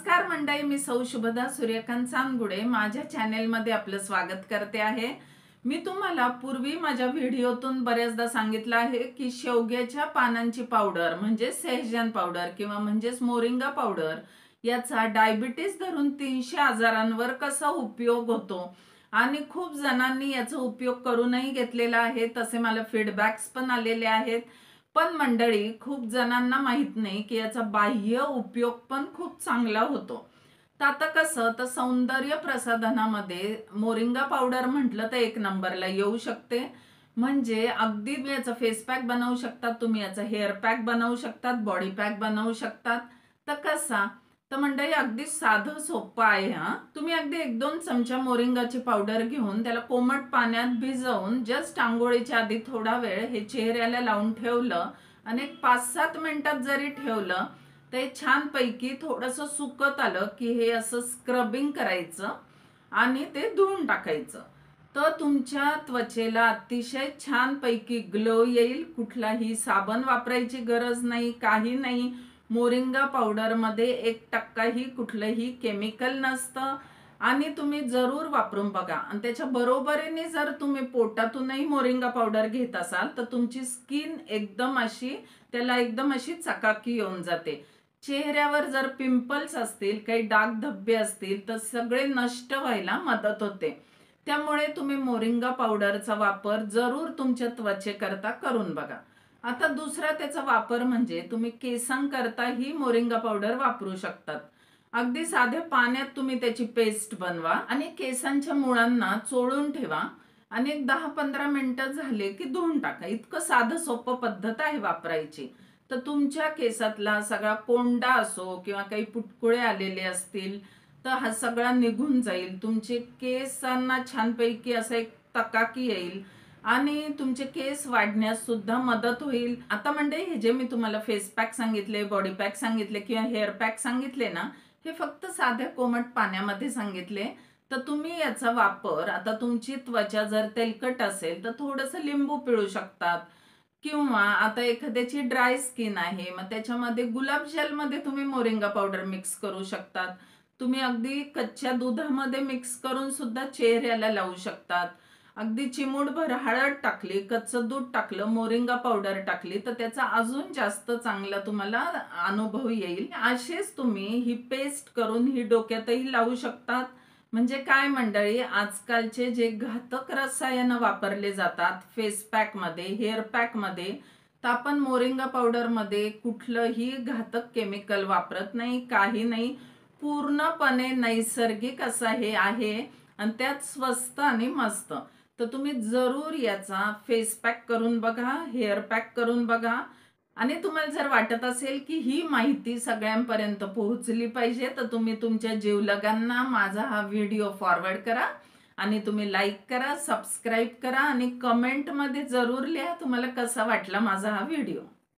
नमस्कार मंडळी, मी सौ शुभदा सूर्यकांत चांदगुडे माझ्या चॅनेलमध्ये आपलं स्वागत करते आहे। मी तुम्हाला पूर्वी माझ्या व्हिडिओतून बऱ्याचदा सांगितलं आहे की शेवग्याच्या पानांची पावडर म्हणजे सेहजान पावडर किंवा म्हणजेच मोरिंगा पावडर याचा डायबिटीज धरून 300 आजारांवर कसा उपयोग होतो आणि खूप जणांनी याचा उपयोग करूनही घेतलेला आहे। तसे मला फीडबॅक्स पण आलेले आहेत। पण मंडळी, खूप जणांना माहित नाही की याचा बाह्य उपयोग पण खूप चांगला होतो। तर आता कसं, तर सौंदर्य प्रसाधनामध्ये मोरिंगा पावडर म्हटलं तर एक नंबरला येऊ शकते। म्हणजे अगदी याचा फेस पॅक बनवू शकतात तुम्ही, याचा हेअर पॅक बनवू शकतात, बॉडी पॅक बनवू शकतात। तर कसा, तर मंडळी अगदी साधं सोपं आहे। तुम्ही अगदी 1-2 चमचा मोरिंगाची पावडर घेऊन त्याला कोमट पाण्यात भिजवून जस्ट आंघोळीच्या आधी थोडा वेळ हे चेहऱ्याला लावून ठेवलं आणि 5-7 मिनिटात जरी ठेवलं ते छान पैकी थोडंसं सुकत आलं की हे असं स्क्रबिंग करायचं आणि ते धुवून टाकायचं। तर तुमच्या त्वचेला अतिशय छान पैकी ग्लो येईल। कुठलाही साबण वापरायची गरज नाही, काही नाही। मोरिंगा पावडर मध्ये 1% ही कुठलंही केमिकल नसतं आणि तुम्ही जरूर वापरून बघा। आणि त्याच्या बरोबरीने जर तुम्ही पोटातूनही मोरिंगा पावडर घेत असाल तर तुमची स्किन एकदम अशी चकाकी येऊन जाते। चेहऱ्यावर जर पिंपल्स असतील, काही डाग धब्बे असतील तर सगळे नष्ट व्हायला मदत होते। त्यामुळे तुम्ही मोरिंगा पावडरचा वापर जरूर तुमच्या त्वचेकरता करून बघा। आता दुसरा त्याचा वापर म्हणजे तुम्ही केसांकरताही मोरिंगा पावडर वापरू शकतात। अगदी साध्या पाण्यात तुम्ही त्याची पेस्ट बनवा आणि केसांच्या मुळांना चोळून ठेवा आणि 10-15 मिनिटं झाले की धुवून टाका। इतकं साधं सोपं पद्धत आहे वापरायची। तर तुमच्या केसातला सगळा कोंडा असो किंवा काही पुटकुळे आलेले असतील तर हा सगळा निघून जाईल। तुमचे केसांना छानपैकी असं एक तकाकी येईल आणि तुमचे केस वाढण्यास सुद्धा मदत होईल। आता म्हणजे हे जे मी तुम्हाला फेस पॅक सांगितले, बॉडी पॅक सांगितले किंवा हेअर पॅक सांगितले ना, हे फक्त साध्या कोमट पाण्यामध्ये सांगितले। तर तुम्ही याचा वापर, आता तुमची त्वचा जर तेलकट असेल तर थोडंसं लिंबू पिळू शकतात किंवा आता एखाद्याची ड्राय स्किन आहे मग त्याच्यामध्ये गुलाबजल मध्ये तुम्ही मोरिंगा पावडर मिक्स करू शकतात। तुम्ही अगदी कच्च्या दुधामध्ये मिक्स करून सुद्धा चेहऱ्याला लावू शकतात। अगदी चिमूटभर हळद टाकली, कच्चं दूध टाकलं, मोरिंगा पावडर टाकली तर त्याचा अजून जास्त चांगला तुम्हाला अनुभव येईल। असेच तुम्ही ही पेस्ट करून ही डोक्यातही लावू शकतात। म्हणजे काय मंडळी, आजकालचे जे घातक रसायन वापरले जातात फेस पॅक मध्ये, हेअर पॅक मध्ये, तर आपण मोरिंगा पावडर मध्ये कुठलंही घातक केमिकल वापरत नाही, काही नाही। पूर्णपणे नैसर्गिक असं हे आहे आणि त्यात स्वस्त आणि मस्त। तर तुम्ही जरूर याचा फेस पॅक करून बघा, हेअर पॅक करून बघा आणि तुम्हाला जर वाटत असेल की ही माहिती सगळ्यांपर्यंत पोहोचली पाहिजे तर तुम्ही तुमच्या जीवलगांना माझा हा व्हिडिओ फॉरवर्ड करा आणि तुम्ही लाईक करा, सबस्क्राईब करा आणि कमेंट मध्ये जरूर लिहा तुम्हाला कसा वाटला माझा हा व्हिडिओ।